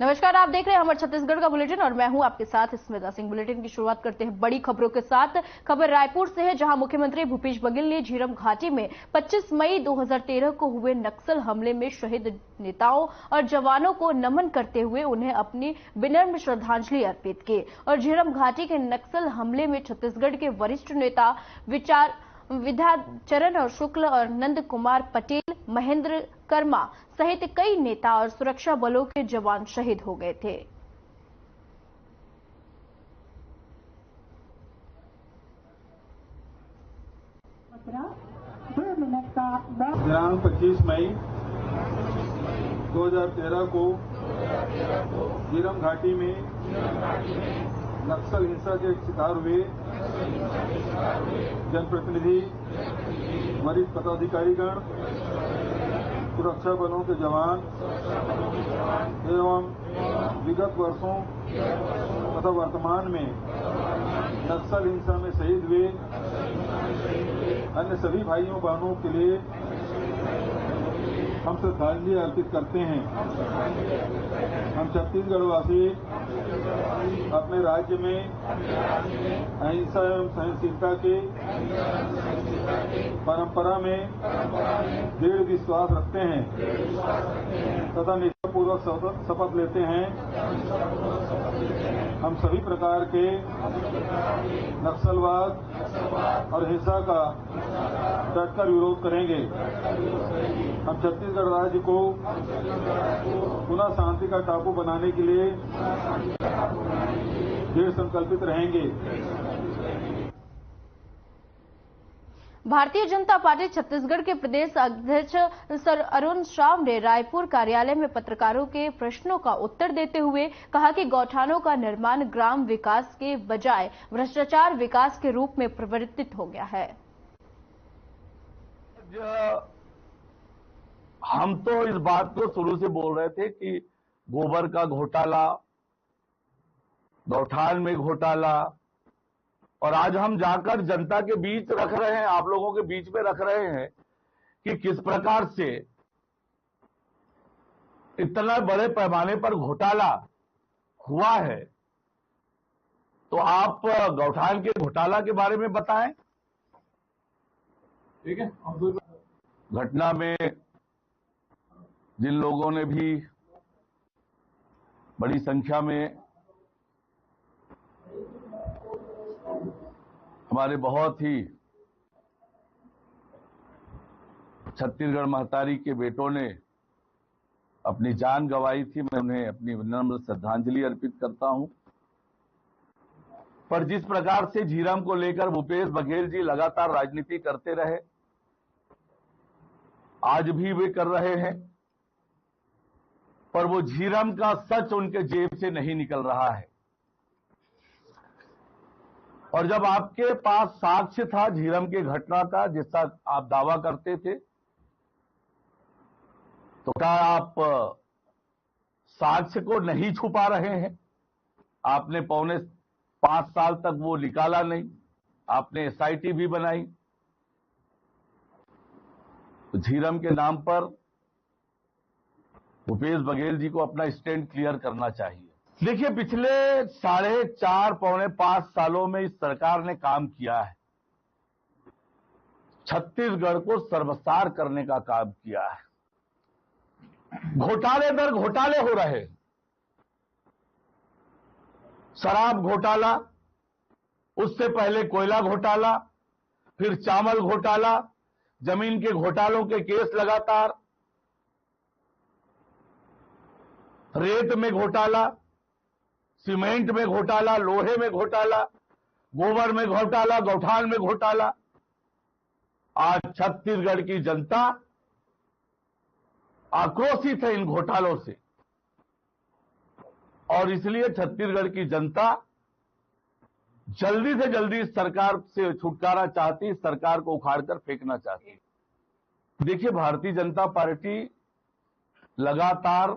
नमस्कार, आप देख रहे हैं हमारे छत्तीसगढ़ का बुलेटिन और मैं हूं आपके साथ स्मिता सिंह। बुलेटिन की शुरुआत करते हैं बड़ी खबरों के साथ। खबर रायपुर से है, जहां मुख्यमंत्री भूपेश बघेल ने झीरम घाटी में 25 मई 2013 को हुए नक्सल हमले में शहीद नेताओं और जवानों को नमन करते हुए उन्हें अपनी विनम्र श्रद्धांजलि अर्पित की। और झीरम घाटी के नक्सल हमले में छत्तीसगढ़ के वरिष्ठ नेता विद्याचरण शुक्ल और नंद कुमार पटेल, महेंद्र कर्मा सहित कई नेता और सुरक्षा बलों के जवान शहीद हो गए थे। दिनांक 25 मई 2013 को झीरम घाटी में नक्सल हिंसा के शिकार हुए जनप्रतिनिधि, वरिष्ठ पदाधिकारीगण, सुरक्षा बलों के जवान एवं विगत वर्षों तथा वर्तमान में नक्सल हिंसा में शहीद हुए अन्य सभी भाइयों बहनों के लिए हम श्रद्धांजलि अर्पित करते हैं। हम छत्तीसगढ़ वासी अपने राज्य में अहिंसा एवं सहनशीलता के परंपरा में दृढ़ विश्वास रखते हैं तथा निष्ठापूर्वक शपथ लेते हैं। हम सभी प्रकार के नक्सलवाद और हिंसा का डटकर विरोध करेंगे। हम छत्तीसगढ़ राज्य को पुनः शांति का टापू बनाने के लिए दृढ़ संकल्पित रहेंगे। भारतीय जनता पार्टी छत्तीसगढ़ के प्रदेश अध्यक्ष सर अरुण श्राव ने रायपुर कार्यालय में पत्रकारों के प्रश्नों का उत्तर देते हुए कहा कि गौठानों का निर्माण ग्राम विकास के बजाय भ्रष्टाचार विकास के रूप में परिवर्तित हो गया है। हम तो इस बात को शुरू से बोल रहे थे कि गोबर का घोटाला, गौठान में घोटाला, और आज हम जाकर जनता के बीच रख रहे हैं, आप लोगों के बीच में रख रहे हैं कि किस प्रकार से इतना बड़े पैमाने पर घोटाला हुआ है। तो आप गौठान के घोटाला के बारे में बताएं। ठीक है। घटना में जिन लोगों ने भी बड़ी संख्या में हमारे बहुत ही छत्तीसगढ़ महतारी के बेटों ने अपनी जान गंवाई थी, मैं उन्हें अपनी विनम्र श्रद्धांजलि अर्पित करता हूं। पर जिस प्रकार से झीरम को लेकर भूपेश बघेल जी लगातार राजनीति करते रहे, आज भी वे कर रहे हैं, पर वो झीरम का सच उनके जेब से नहीं निकल रहा है। और जब आपके पास साक्ष्य था झीरम की घटना का, जिसका आप दावा करते थे, तो क्या आप साक्ष्य को नहीं छुपा रहे हैं? आपने पौने 5 साल तक वो निकाला नहीं, आपने एसआईटी भी बनाई। तो झीरम के नाम पर भूपेश बघेल जी को अपना स्टैंड क्लियर करना चाहिए। देखिए, पिछले 4.5 पौने 5 सालों में इस सरकार ने काम किया है, छत्तीसगढ़ को सर्वसार करने का काम किया है। घोटाले दर घोटाले हो रहे, शराब घोटाला, उससे पहले कोयला घोटाला, फिर चावल घोटाला, जमीन के घोटालों के केस लगातार, रेत में घोटाला, सीमेंट में घोटाला, लोहे में घोटाला, गोबर में घोटाला, गौठान में घोटाला। आज छत्तीसगढ़ की जनता आक्रोशित है इन घोटालों से, और इसलिए छत्तीसगढ़ की जनता जल्दी से जल्दी इस सरकार से छुटकारा चाहती, इस सरकार को उखाड़कर फेंकना चाहती। देखिए, भारतीय जनता पार्टी लगातार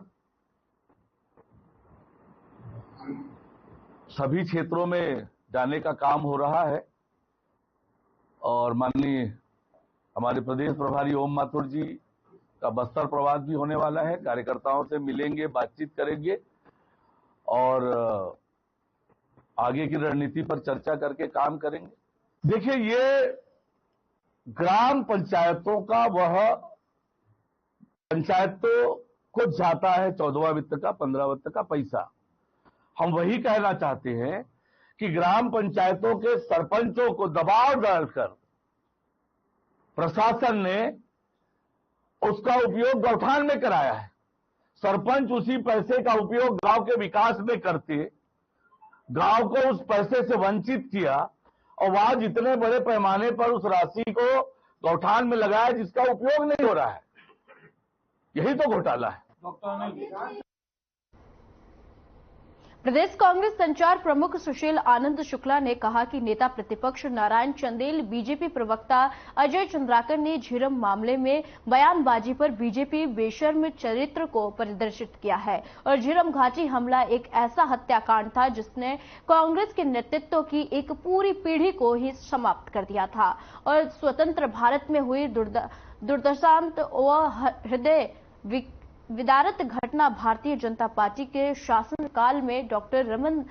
सभी क्षेत्रों में जाने का काम हो रहा है, और माननीय हमारे प्रदेश प्रभारी ओम माथुर जी का बस्तर प्रवास भी होने वाला है। कार्यकर्ताओं से मिलेंगे, बातचीत करेंगे, और आगे की रणनीति पर चर्चा करके काम करेंगे। देखिए, ये ग्राम पंचायतों का वह पंचायतों को जाता है 14वां वित्त का 15 वित्त का पैसा। हम वही कहना चाहते हैं कि ग्राम पंचायतों के सरपंचों को दबाव डालकर प्रशासन ने उसका उपयोग गौठान में कराया है। सरपंच उसी पैसे का उपयोग गांव के विकास में करते, गांव को उस पैसे से वंचित किया और वहां जितने बड़े पैमाने पर उस राशि को गौठान में लगाया जिसका उपयोग नहीं हो रहा है। यही तो घोटाला है। प्रदेश कांग्रेस संचार प्रमुख सुशील आनंद शुक्ला ने कहा कि नेता प्रतिपक्ष नारायण चंदेल, बीजेपी प्रवक्ता अजय चंद्राकर ने झीरम मामले में बयानबाजी पर बीजेपी बेशर्म चरित्र को प्रदर्शित किया है और झीरम घाटी हमला एक ऐसा हत्याकांड था जिसने कांग्रेस के नेतृत्व की एक पूरी पीढ़ी को ही समाप्त कर दिया था और स्वतंत्र भारत में हुई दुर्दशांत व हृदय विदारक घटना भारतीय जनता पार्टी के शासनकाल में डॉक्टर रमन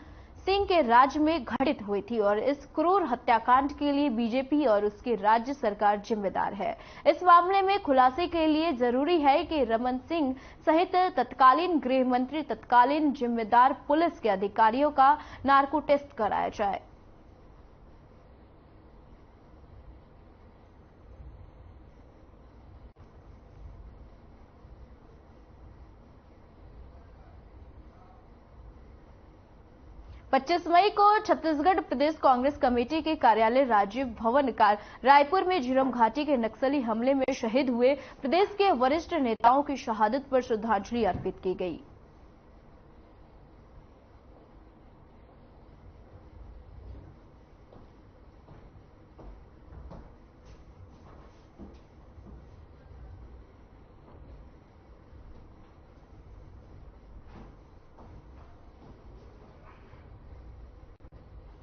सिंह के राज में घटित हुई थी और इस क्रूर हत्याकांड के लिए बीजेपी और उसकी राज्य सरकार जिम्मेदार है। इस मामले में खुलासे के लिए जरूरी है कि रमन सिंह सहित तत्कालीन गृह मंत्री, तत्कालीन जिम्मेदार पुलिस के अधिकारियों का नार्को टेस्ट कराया जाए। पच्चीस मई को छत्तीसगढ़ प्रदेश कांग्रेस कमेटी के कार्यालय राजीव भवन रायपुर में झीरम घाटी के नक्सली हमले में शहीद हुए प्रदेश के वरिष्ठ नेताओं की शहादत पर श्रद्धांजलि अर्पित की गई।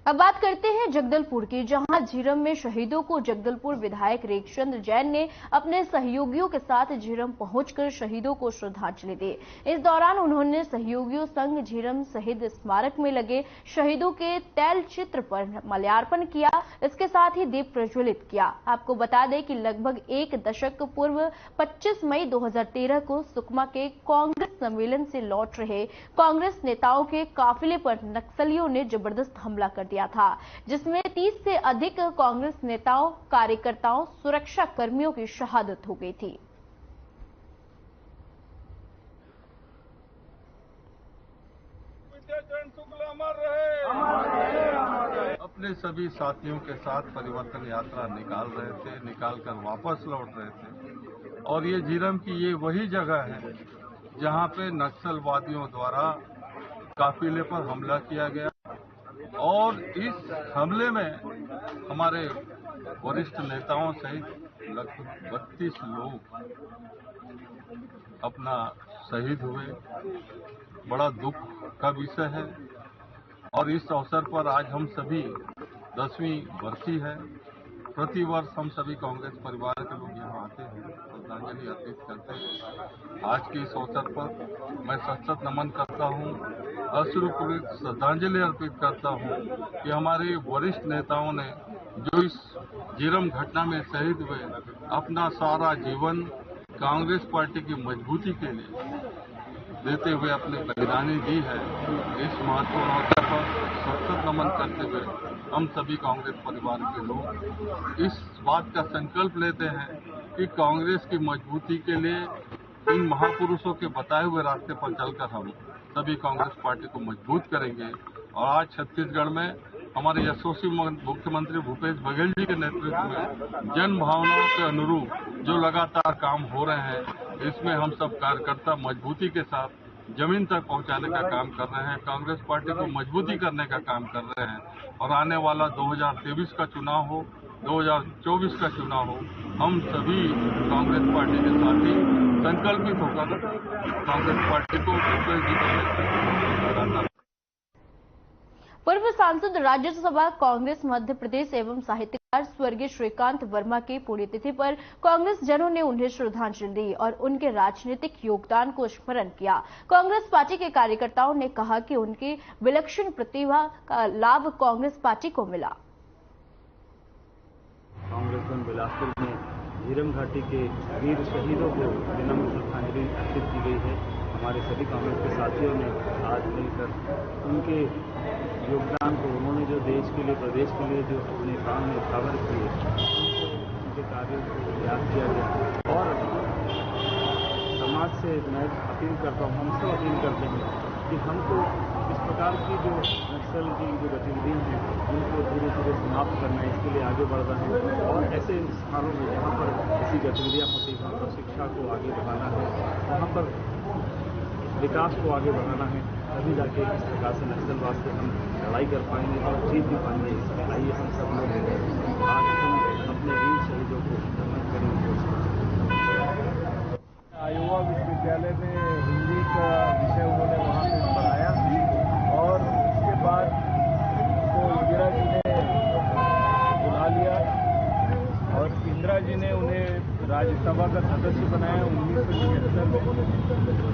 अब बात करते हैं जगदलपुर की, जहां झीरम में शहीदों को जगदलपुर विधायक रेखचंद्र जैन ने अपने सहयोगियों के साथ झीरम पहुंचकर शहीदों को श्रद्धांजलि दी। इस दौरान उन्होंने सहयोगियों संग झीरम शहीद स्मारक में लगे शहीदों के तैल चित्र पर माल्यार्पण किया, इसके साथ ही दीप प्रज्वलित किया। आपको बता दें कि लगभग एक दशक पूर्व 25 मई 2013 को सुकमा के कांग्रेस सम्मेलन से लौट रहे कांग्रेस नेताओं के काफिले पर नक्सलियों ने जबरदस्त हमला कर दिया था, जिसमें 30 से अधिक कांग्रेस नेताओं, कार्यकर्ताओं, सुरक्षा कर्मियों की शहादत हो गई थी। अपने सभी साथियों के साथ परिवर्तन यात्रा निकालकर वापस लौट रहे थे और ये झीरम की ये वही जगह है जहां पे नक्सलवादियों द्वारा काफिले पर हमला किया गया और इस हमले में हमारे वरिष्ठ नेताओं सहित लगभग 32 लोग अपना शहीद हुए। बड़ा दुख का विषय है और इस अवसर पर आज हम सभी 10वीं बरसी है। प्रतिवर्ष हम सभी कांग्रेस परिवार के लोग यहाँ आते हैं, श्रद्धांजलि अर्पित करते हैं। आज के इस अवसर पर मैं सशक्त नमन करता हूँ, अश्रुपूरित श्रद्धांजलि अर्पित करता हूँ कि हमारे वरिष्ठ नेताओं ने जो इस झीरम घटना में शहीद हुए, अपना सारा जीवन कांग्रेस पार्टी की मजबूती के लिए देते हुए अपनी बलिदानी दी है। इस महत्वपूर्ण अवसर पर सशक्त नमन करते हुए हम सभी कांग्रेस परिवार के लोग इस बात का संकल्प लेते हैं कि कांग्रेस की मजबूती के लिए इन महापुरुषों के बताए हुए रास्ते पर चलकर हम सभी कांग्रेस पार्टी को मजबूत करेंगे। और आज छत्तीसगढ़ में हमारे यशस्वी मुख्यमंत्री भूपेश बघेल जी के नेतृत्व में जन भावनाओं के अनुरूप जो लगातार काम हो रहे हैं, इसमें हम सब कार्यकर्ता मजबूती के साथ जमीन तक पहुंचाने का काम कर रहे हैं, कांग्रेस पार्टी को मजबूती करने का काम कर रहे हैं। और आने वाला 2023 का चुनाव हो, 2024 का चुनाव हो, हम सभी कांग्रेस पार्टी के साथी संकल्पित होकर कांग्रेस पार्टी को भूपेश जी के नेतृत्व में पूर्व सांसद राज्यसभा कांग्रेस मध्य प्रदेश एवं साहित्यकार स्वर्गीय श्रीकांत वर्मा की पुण्यतिथि पर कांग्रेस जनों ने उन्हें श्रद्धांजलि दी और उनके राजनीतिक योगदान को स्मरण किया। कांग्रेस पार्टी के कार्यकर्ताओं ने कहा कि उनकी विलक्षण प्रतिभा का लाभ कांग्रेस पार्टी को मिला। कांग्रेस भवन बिलासपुर में झीरम घाटी के वीर शहीदों को विनम्र श्रद्धांजलि अर्पित की गई है। हमारे सभी कांग्रेस के साथियों ने आज मिलकर उनके योगदान को, उन्होंने जो देश के लिए, प्रदेश के लिए जो अपने काम में उठावर किए, उनके कार्यों को याद किया गया। और समाज से मैं अपील करता हूँ, हम सब अपील करते हैं कि हमको इस प्रकार की जो नक्सल की जो गतिविधियाँ हैं उनको धीरे धीरे समाप्त करना है, इसके लिए आगे बढ़ना है। और ऐसे स्थानों में जहाँ पर ऐसी गतिविधियाँ होती हैं वहाँ पर शिक्षा को आगे बढ़ाना है, वहाँ पर विकास को आगे बढ़ाना है, तभी जाके इस प्रकार से नक्सलवाद से हम लड़ाई कर पाएंगे और जीत भी पाएंगे। आइए हम सब लोग आज हम अपने वीर शहीदों को नमन करेंगे। आयोवा विश्वविद्यालय में हिंदी का विषय उन्होंने वहाँ पे पढ़ाया और उसके बाद तो इंदिरा जी ने बुला लिया और इंदिरा जी ने उन्हें राज्यसभा का सदस्य बनाया 1976 में।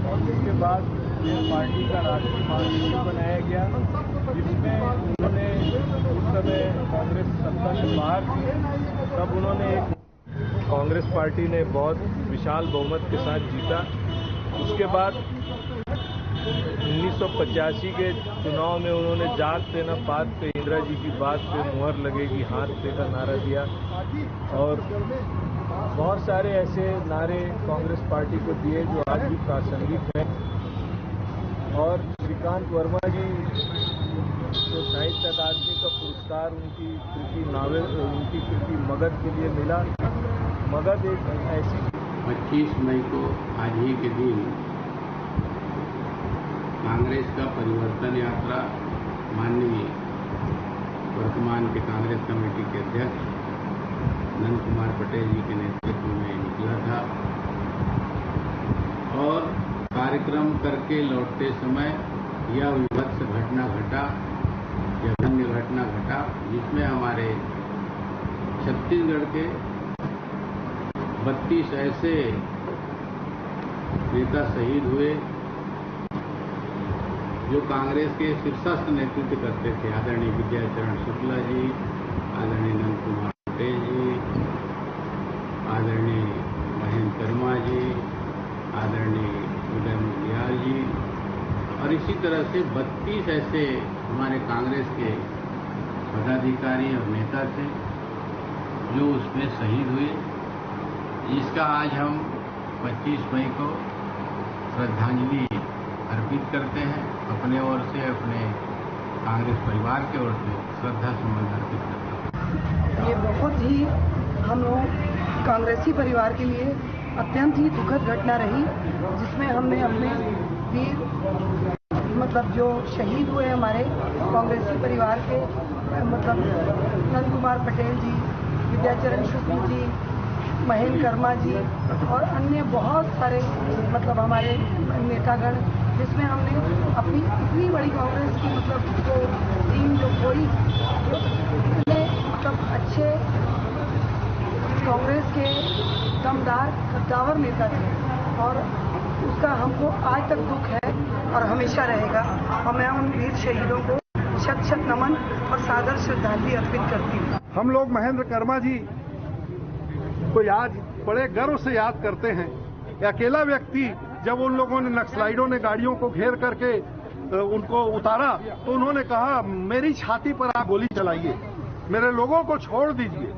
और उसके बाद पार्टी का राष्ट्रीय महासचिव बनाया गया, जिसमें उन्होंने उस समय कांग्रेस सत्ता से बाहर थी, तब उन्होंने कांग्रेस पार्टी ने बहुत विशाल बहुमत के साथ जीता। उसके बाद 1985 के चुनाव में उन्होंने जात पे न पात पे, इंदिरा जी की बात पे मुहर लगेगी हाथ पे का नारा दिया और बहुत सारे ऐसे नारे कांग्रेस पार्टी को दिए जो आज भी प्रासंगिक हैं। और श्रीकांत वर्मा जी जो साहित्य अकादमी का पुरस्कार उनकी कृति नावल, उनकी कृति मगध के लिए मिला। मगध एक ऐसी 25 मई को आज ही के दिन कांग्रेस का परिवर्तन यात्रा माननीय वर्तमान के कांग्रेस कमेटी के अध्यक्ष नंद कुमार पटेल जी के नेतृत्व में निकला था और कार्यक्रम करके लौटते समय यह विभत्स घटना घटा, यह अन्य घटना घटा जिसमें हमारे छत्तीसगढ़ के 32 ऐसे नेता शहीद हुए जो कांग्रेस के शीर्षस्थ नेतृत्व करते थे। आदरणीय विद्याचरण शुक्ला जी, आदरणीय नंद कुमार पटेल जी, आदरणीय महेंद्र कर्मा जी, आदरणीय उदय मुखियाल जी और इसी तरह से 32 ऐसे हमारे कांग्रेस के पदाधिकारी और नेता थे जो उसमें शहीद हुए, जिसका आज हम 25 मई को श्रद्धांजलि अर्पित करते हैं। अपने ओर से, अपने कांग्रेस परिवार की ओर से श्रद्धा सुमन अर्पित करते हैं। ये बहुत ही हम लोग कांग्रेसी परिवार के लिए अत्यंत ही दुखद घटना रही, जिसमें हमने अपने वीर मतलब जो शहीद हुए हमारे कांग्रेसी परिवार के मतलब नंद कुमार पटेल जी, विद्याचरण शुक्ल जी, महेंद्र कर्मा जी और अन्य बहुत सारे मतलब हमारे नेतागण, जिसमें हमने अपनी इतनी बड़ी कांग्रेस की मतलब जो टीम जो कोई मतलब अच्छे कांग्रेस के दमदार कद्दावर नेता थे और उसका हमको आज तक दुख है और हमेशा रहेगा। और मैं उन वीर शहीदों को शत शत नमन और सादर श्रद्धांजलि अर्पित करती हूँ। हम लोग महेंद्र कर्मा जी को आज बड़े गर्व से याद करते हैं। अकेला व्यक्ति जब उन लोगों ने नक्सलाइटों ने गाड़ियों को घेर करके उनको उतारा तो उन्होंने कहा मेरी छाती पर आप गोली चलाइए, मेरे लोगों को छोड़ दीजिए,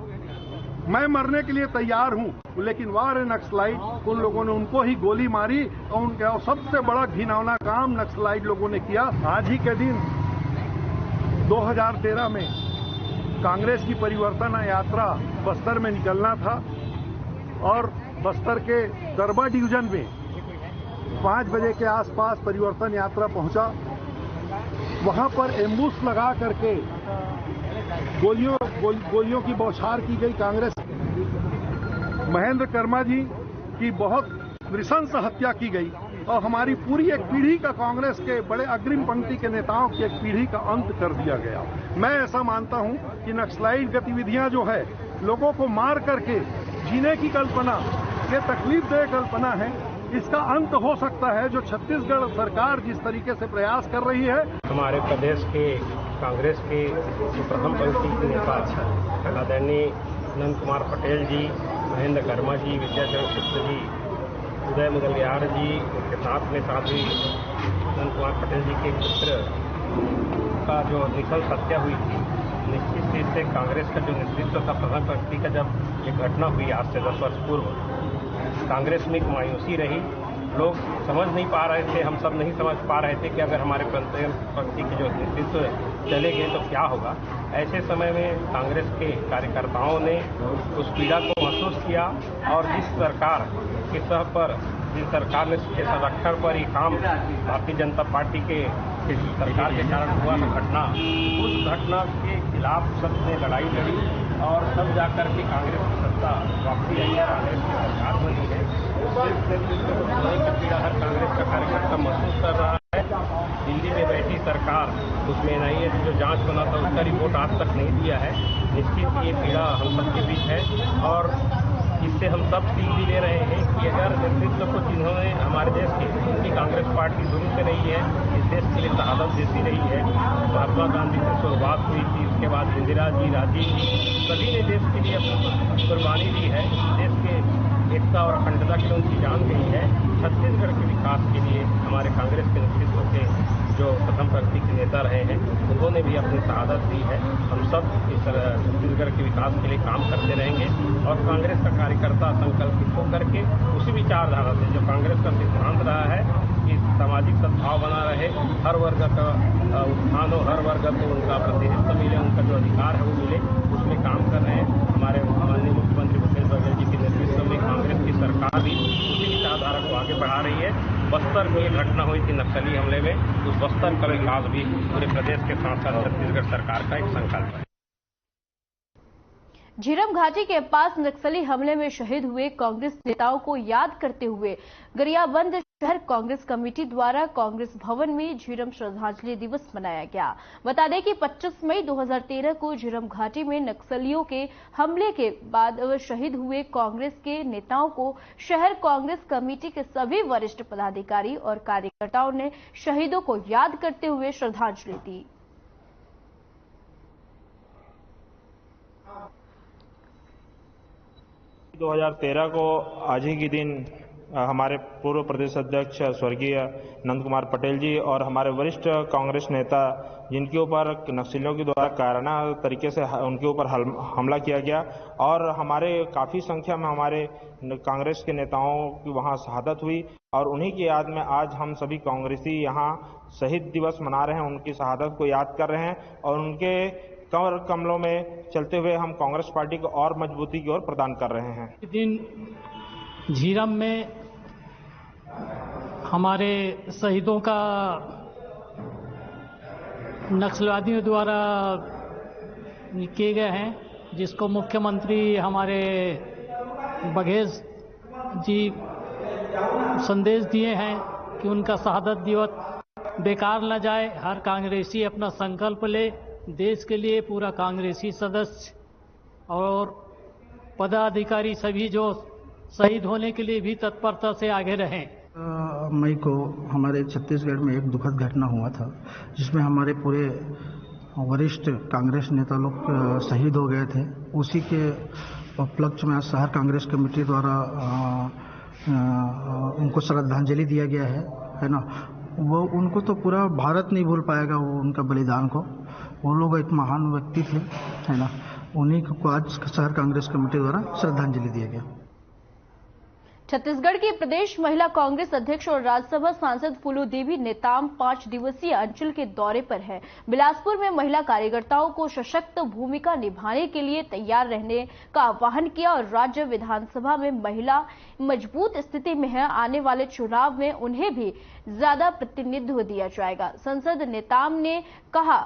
मैं मरने के लिए तैयार हूं। लेकिन वार नक्सलाइट उन लोगों ने उनको ही गोली मारी और उनका सबसे बड़ा घिनौना काम नक्सलाइट लोगों ने किया। आज ही के दिन 2013 में कांग्रेस की परिवर्तन यात्रा बस्तर में निकलना था और बस्तर के दरबा डिवीजन में 5 बजे के आसपास परिवर्तन यात्रा पहुंचा। वहां पर एम्बुश लगा करके गोलियों की बौछार की गई। कांग्रेस महेंद्र कर्मा जी की बहुत नृशंस हत्या की गई। और हमारी पूरी एक पीढ़ी का कांग्रेस के बड़े अग्रिम पंक्ति के नेताओं की एक पीढ़ी का अंत कर दिया गया। मैं ऐसा मानता हूं कि नक्सलाइट गतिविधियां जो है, लोगों को मार करके जीने की कल्पना, ये तकलीफदेह कल्पना है, इसका अंत हो सकता है। जो छत्तीसगढ़ सरकार जिस तरीके से प्रयास कर रही है, हमारे प्रदेश के कांग्रेस के प्रथम पंक्ति के नेता आदरणीय नंद कुमार पटेल जी, महेंद्र कर्मा जी, विद्याचरण शुक्ल जी, उदय मुदलियार जी, उनके साथ में साथी नंद कुमार पटेल जी के पुत्र का जो निकल हत्या हुई थी, निश्चित रूप से कांग्रेस का जो नेतृत्व था प्रथम पंक्ति का, जब एक घटना हुई आज से 10 वर्ष पूर्व, कांग्रेस में एक मायूसी रही। लोग समझ नहीं पा रहे थे, हम सब नहीं समझ पा रहे थे कि अगर हमारे पंक्ति के जो नेतृत्व चले गए तो क्या होगा। ऐसे समय में कांग्रेस के कार्यकर्ताओं ने उस पीड़ा को महसूस किया और जिस सरकार के सह पर, जिस सरकार ने संरक्षण पर ये काम भारतीय जनता पार्टी के सरकार के कारण हुआ घटना, उस घटना के खिलाफ सबने लड़ाई लड़ी और तब जाकर के कांग्रेस की सत्ता वापसी आई है, कांग्रेस की सरकार बनी है। पीड़ा हर कांग्रेस का कार्यकर्ता महसूस कर रहा है। दिल्ली में बैठी सरकार, उसमें एनआईए जो जांच बना था उसका रिपोर्ट आज तक नहीं दिया है। निश्चित ये पीड़ा हम सबके बीच है और इससे हम सब सीख भी ले रहे हैं कि अगर नेतृत्व को जिन्होंने हमारे देश के, उनकी कांग्रेस पार्टी शुरू से नहीं है, इस देश के लिए शहादत देती रही है। महात्मा गांधी से शुरुआत हुई थी, उसके बाद इंदिरा जी, राजीव जी, सभी ने देश के लिए अपनी कुर्बानी दी है। देश के एकता और अखंडता के लिए उनकी जान गई है। छत्तीसगढ़ के विकास के लिए हमारे कांग्रेस के नेतृत्व के जो प्रथम पंक्ति के नेता रहे हैं, उन्होंने भी अपनी शहादत दी है। हम सब इस छत्तीसगढ़ के विकास के लिए काम करते रहेंगे और कांग्रेस का कार्यकर्ता संकल्पित होकर के उसी विचारधारा से, जो कांग्रेस का सिद्धांत रहा है कि सामाजिक सद्भाव बना रहे, हर वर्ग का उत्थान हो, हर वर्ग को उनका प्रतिनिधित्व मिले, उनका जो अधिकार है वो मिले, उसमें काम कर रहे हैं। हमारे माननीय मुख्यमंत्री भूपेश बघेल जी के नेतृत्व में कांग्रेस की सरकार भी उसी विचारधारा को आगे बढ़ा रही है। बस्तर में एक घटना हुई थी नक्सली हमले में, उस बस्तर का विकास भी पूरे प्रदेश के साथ साथ छत्तीसगढ़ सरकार का एक संकल्प है। झीरम घाटी के पास नक्सली हमले में शहीद हुए कांग्रेस नेताओं को याद करते हुए गरियाबंद शहर कांग्रेस कमेटी द्वारा कांग्रेस भवन में झीरम श्रद्धांजलि दिवस मनाया गया। बता दें कि 25 मई 2013 को झीरम घाटी में नक्सलियों के हमले के बाद शहीद हुए कांग्रेस के नेताओं को शहर कांग्रेस कमेटी के सभी वरिष्ठ पदाधिकारी और कार्यकर्ताओं ने शहीदों को याद करते हुए श्रद्धांजलि दी। – 2013 को आज ही के दिन हमारे पूर्व प्रदेश अध्यक्ष स्वर्गीय नंद कुमार पटेल जी और हमारे वरिष्ठ कांग्रेस नेता, जिनके ऊपर नक्सलियों के द्वारा कायराना तरीके से उनके ऊपर हमला किया गया और हमारे काफ़ी संख्या में हमारे कांग्रेस के नेताओं की वहां शहादत हुई और उन्हीं की याद में आज हम सभी कांग्रेसी यहां शहीद दिवस मना रहे हैं, उनकी शहादत को याद कर रहे हैं और उनके कमर कमलों में चलते हुए हम कांग्रेस पार्टी को और मजबूती की ओर प्रदान कर रहे हैं। इस दिन झीरम में हमारे शहीदों का नक्सलवादियों द्वारा किए गए हैं, जिसको मुख्यमंत्री हमारे बघेल जी संदेश दिए हैं कि उनका शहादत दिवस बेकार न जाए। हर कांग्रेसी अपना संकल्प ले, देश के लिए पूरा कांग्रेसी सदस्य और पदाधिकारी सभी जो शहीद होने के लिए भी तत्परता से आगे रहें। मई को हमारे छत्तीसगढ़ में एक दुखद घटना हुआ था, जिसमें हमारे पूरे वरिष्ठ कांग्रेस नेता लोग शहीद हो गए थे। उसी के उपलक्ष्य में आज शहर कांग्रेस कमेटी द्वारा उनको श्रद्धांजलि दिया गया है ना। वो उनको तो पूरा भारत नहीं भूल पाएगा, वो उनका बलिदान को। वो लोग एक महान व्यक्ति थे, है ना। उन्हीं को आज शहर कांग्रेस कमेटी द्वारा श्रद्धांजलि दिया गया। छत्तीसगढ़ की प्रदेश महिला कांग्रेस अध्यक्ष और राज्यसभा सांसद फूलो देवी नेताम 5 दिवसीय अंचल के दौरे पर है। बिलासपुर में महिला कार्यकर्ताओं को सशक्त भूमिका निभाने के लिए तैयार रहने का आह्वान किया और राज्य विधानसभा में महिला मजबूत स्थिति में है, आने वाले चुनाव में उन्हें भी ज्यादा प्रतिनिधित्व दिया जाएगा। सांसद नेताम ने कहा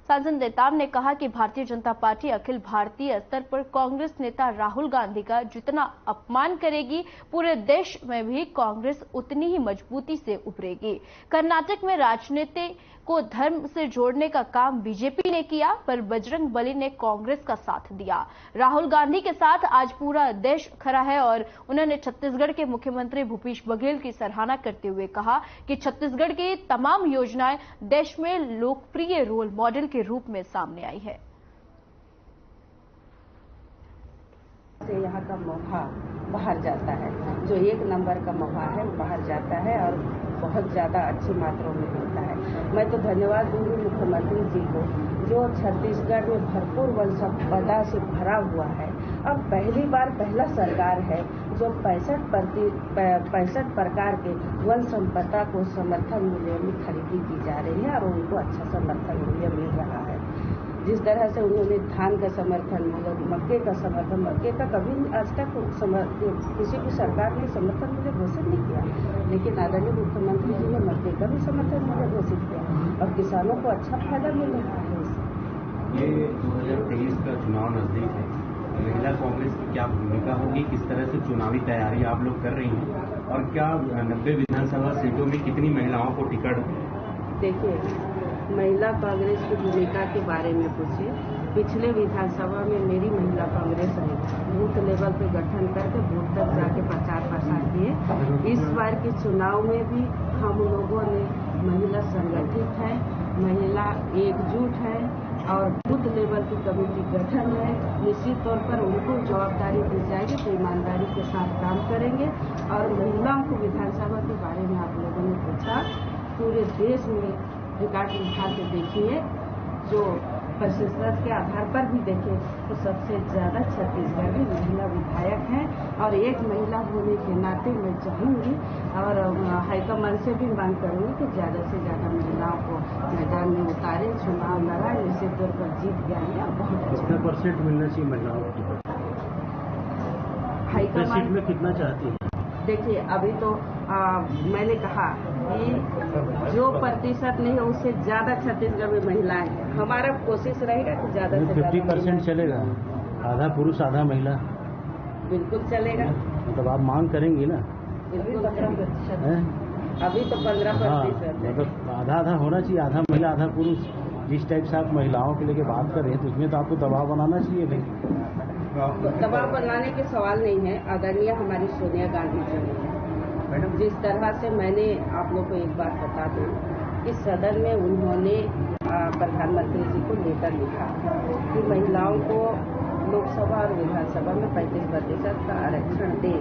सांसद नेताम ने कहा कि भारतीय जनता पार्टी अखिल भारतीय स्तर पर कांग्रेस नेता राहुल गांधी का जितना अपमान करेगी, पूरे देश में भी कांग्रेस उतनी ही मजबूती से उभरेगी। कर्नाटक में राजनीति को धर्म से जोड़ने का काम बीजेपी ने किया, पर बजरंग बली ने कांग्रेस का साथ दिया। राहुल गांधी के साथ आज पूरा देश खड़ा है और उन्होंने छत्तीसगढ़ के मुख्यमंत्री भूपेश बघेल की सराहना करते हुए कहा कि छत्तीसगढ़ की तमाम योजनाएं देश में लोकप्रिय रोल मॉडल के रूप में सामने आई है। यहाँ का मौका बाहर जाता है, जो एक नंबर का मौका है वो बाहर जाता है और बहुत ज़्यादा अच्छी मात्रा में मिलता है। मैं तो धन्यवाद दूंगी मुख्यमंत्री जी को, जो छत्तीसगढ़ में भरपूर वन संपदा से भरा हुआ है। अब पहली बार पहला सरकार है जो 65 प्रकार के वन संपदा को समर्थन मूल्य में खरीदी की जा रही है और उनको अच्छा समर्थन मूल्य मिल रहा है। जिस तरह से उन्होंने धान का समर्थन मूल्य, मक्के का समर्थन, मक्के का कभी आज तक किसी भी सरकार ने समर्थन मूल्य घोषित नहीं किया, लेकिन आदरणीय मुख्यमंत्री जी ने मक्के का भी समर्थन मूल्य घोषित किया और किसानों को अच्छा फायदा मिल रहा है इससे। ये 2023 का चुनाव नजदीक है, महिला कांग्रेस की क्या भूमिका होगी, किस तरह से चुनावी तैयारी आप लोग कर रही हैं और क्या 90 विधानसभा सीटों में कितनी महिलाओं को टिकट? देखिए, महिला कांग्रेस की भूमिका के बारे में पूछिए। पिछले विधानसभा में मेरी महिला कांग्रेस ने बूथ लेवल पे गठन करके बूथ तक जाके प्रचार प्रसार किए। इस बार के चुनाव में भी हम लोगों ने महिला संगठित है, महिला एकजुट है और बूथ लेवल की कमेटी गठन है। निश्चित तौर पर उनको जवाबदारी दी जाएगी तो ईमानदारी के साथ काम करेंगे। और महिलाओं को विधानसभा के बारे में आप लोगों ने पूछा, पूरे देश में रिकॉर्ड उठा के देखिए, जो प्रतिशत के आधार पर भी देखें तो सबसे ज्यादा छत्तीसगढ़ में महिला विधायक हैं और एक महिला होने के नाते मैं चाहूंगी और हाईकमान से भी मांग करूंगी कि ज्यादा से ज्यादा महिलाओं को मैदान में उतारे, चुनाव लड़ाए, निश्चित तौर पर जीत जाएंगे और बहुत कितना % मिलना चाहिए महिलाओं को? हाईकमान में कितना चाहती है? देखिए, अभी तो मैंने कहा कि जो प्रतिशत नहीं है उससे ज्यादा छत्तीसगढ़ में महिलाएं हैं। हमारा कोशिश रहेगा कि ज्यादा से ज्यादा 50% चलेगा, आधा पुरुष आधा महिला? बिल्कुल चलेगा। मतलब आप मांग करेंगी ना? बिल्कुल 15%। अभी तो 15%। मतलब आधा आधा होना चाहिए, आधा महिला आधा पुरुष। जिस टाइप से आप महिलाओं के लेके बात कर रहे हैं तो उसमें तो आपको दबाव बनाना चाहिए भाई। दबाव बनाने के सवाल नहीं है। आदरणीय हमारी सोनिया गांधी जी ने जिस तरह से, मैंने आप लोग को एक बात बता दूं कि सदन में उन्होंने प्रधानमंत्री जी को लेटर लिखा कि महिलाओं को लोकसभा और विधानसभा में 35% का आरक्षण दें।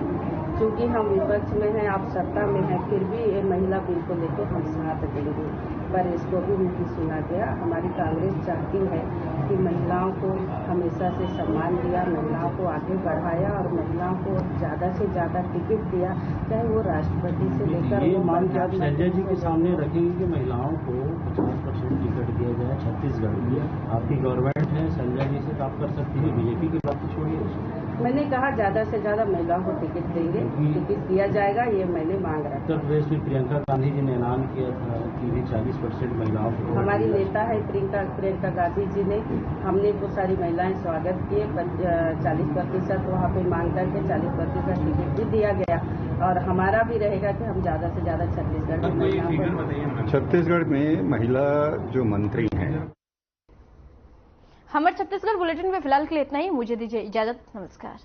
चूंकि हम विपक्ष में हैं, आप सत्ता में हैं, फिर भी ये महिला बिल को लेकर हम साथ देंगे, पर इसको भी नहीं सुना गया। हमारी कांग्रेस चाहती है कि महिलाओं को हमेशा से सम्मान दिया, महिलाओं को आगे बढ़ाया और महिलाओं को ज़्यादा से ज़्यादा टिकट दिया, चाहे वो राष्ट्रपति से लेकर। ये मांग के आप संजय जी के सामने रखेंगे कि महिलाओं को 50% टिकट दिया जाए छत्तीसगढ़ में? आपकी गवर्नमेंट है, संजय जी से आप कर सकती है, बीजेपी की बात छोड़िए। मैंने कहा ज़्यादा से ज़्यादा महिलाओं को टिकट देंगे, टिकट दिया जाएगा, ये मैंने मांग रखा। उत्तर प्रदेश में प्रियंका गांधी जी ने ऐलान किया था कि भी 40% महिलाओं को। हमारी नेता है प्रियंका गांधी जी ने, हमने वो सारी महिलाएं स्वागत किए। 40% वहाँ पे मांग करके 40% टिकट भी दिया गया और हमारा भी रहेगा कि हम ज़्यादा से ज़्यादा छत्तीसगढ़ में महिलाओं। छत्तीसगढ़ में महिला जो मंत्री हैं। हमारे छत्तीसगढ़ बुलेटिन में फिलहाल के लिए इतना ही। मुझे दीजिए इजाजत। नमस्कार।